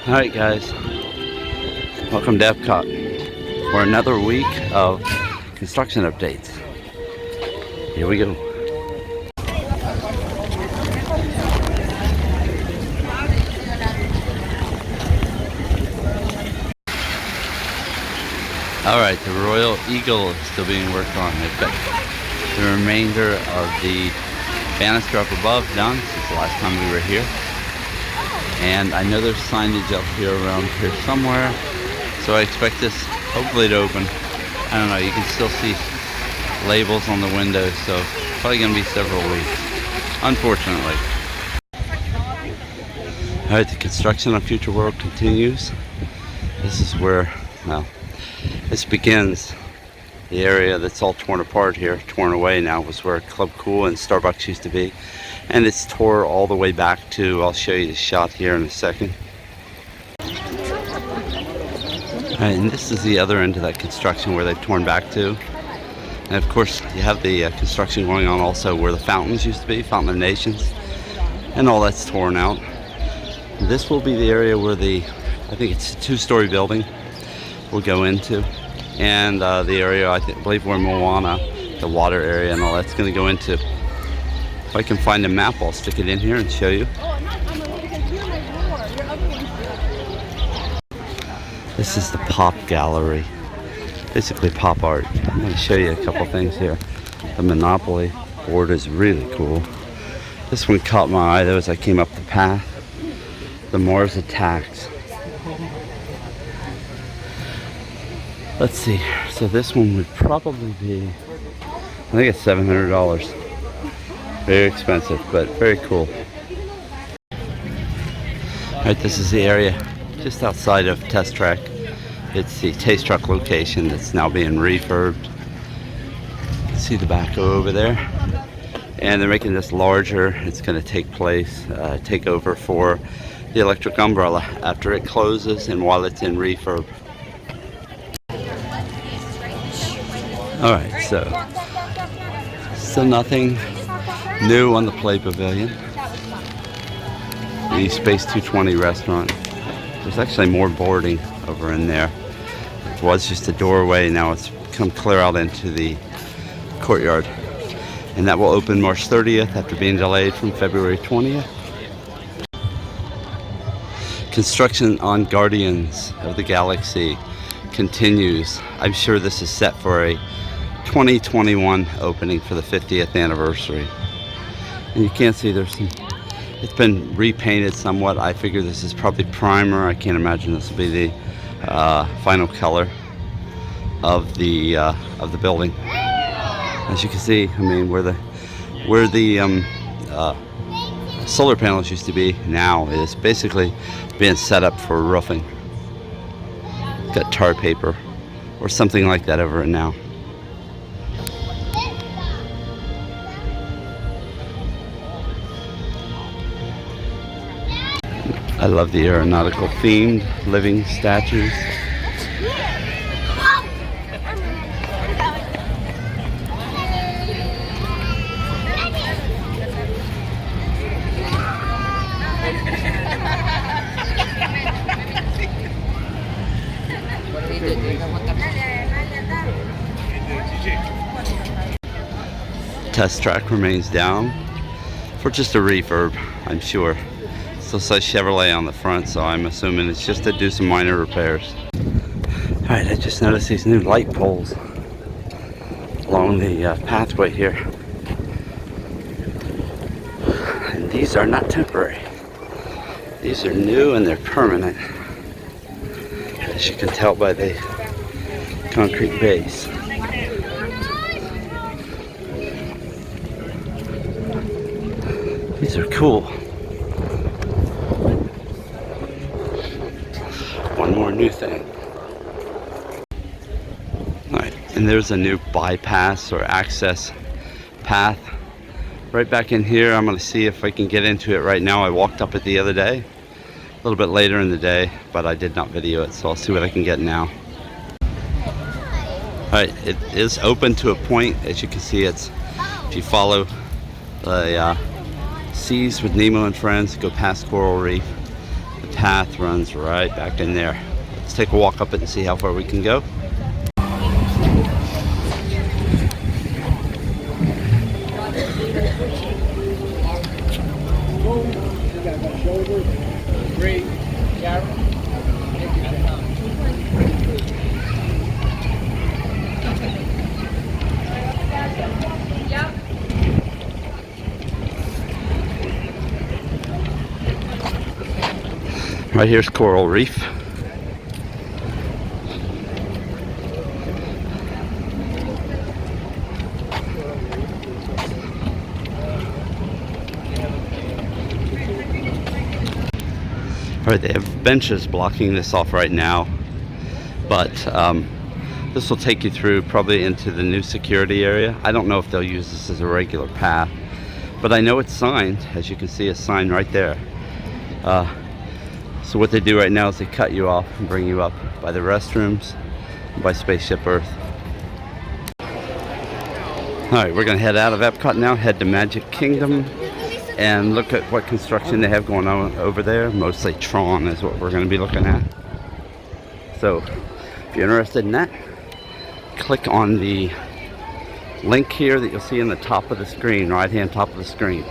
Alright guys, welcome to Epcot for another week of construction updates. Here we go. Alright, the Royal Eagle is still being worked on. They've got the remainder of the banister up above done since the last time we were here. And I know there's signage up here around here somewhere, so I expect this hopefully to open. I don't know, you can still see labels on the windows, so it's probably going to be several weeks, unfortunately. Alright, the construction on Future World continues. This is where, well, this begins. The area that's all torn apart here, torn away now, was where Club Cool and Starbucks used to be. And it's tore all the way back to, I'll show you the shot here in a second. And this is the other end of that construction where they've torn back to. And of course, you have the construction going on also where the fountains used to be, Fountain of Nations. And all that's torn out. This will be the area where I think it's a two-story building, will go into. And the area, I believe where Moana, the water area and all that's going to go into. If I can find a map, I'll stick it in here and show you. This is the pop gallery, basically pop art. I'm going to show you a couple things here. The Monopoly board is really cool. This one caught my eye though as I came up the path. The Mars Attacks. Let's see, so this one would probably be, I think it's $700. Very expensive, but very cool. Alright, this is the area just outside of Test Track. It's the Taste Truck location that's now being refurbed. You can see the backhoe over there. And they're making this larger. It's going to take over for the electric umbrella after it closes and while it's in refurb. Alright, so nothing new on the Play Pavilion. The Space 220 restaurant. There's actually more boarding over in there. It was just a doorway, now it's come clear out into the courtyard. And that will open March 30th after being delayed from February 20th. Construction on Guardians of the Galaxy continues. I'm sure this is set for a 2021 opening for the 50th anniversary. And you can't see there's some, it's been repainted somewhat. I figure this is probably primer. I can't imagine this will be the final color of the building. As you can see, I mean, where the solar panels used to be now is basically being set up for roofing. Got tar paper or something like that over it now. I love the aeronautical themed living statues. Test track remains down for just a refurb, I'm sure. Still says Chevrolet on the front, so I'm assuming it's just to do some minor repairs. Alright, I just noticed these new light poles along the pathway here. And these are not temporary. These are new and they're permanent, as you can tell by the concrete base. These are cool. One more new thing. Alright, and there's a new bypass or access path right back in here. I'm going to see if I can get into it right now. I walked up it the other day, a little bit later in the day, but I did not video it, so I'll see what I can get now. Alright, it is open to a point. As you can see, it's, if you follow the Seas with Nemo and Friends, go past Coral Reef, the path runs right back in there. Let's take a walk up it and see how far we can go. Right here's Coral Reef. Alright, they have benches blocking this off right now, but this will take you through probably into the new security area. I don't know if they'll use this as a regular path, but I know it's signed. As you can see, a sign right there. So what they do right now is they cut you off and bring you up by the restrooms and by Spaceship Earth. Alright, we're going to head out of Epcot now, head to Magic Kingdom, and look at what construction they have going on over there. Mostly Tron is what we're going to be looking at. So if you're interested in that, click on the link here that you'll see in the top of the screen, right hand top of the screen.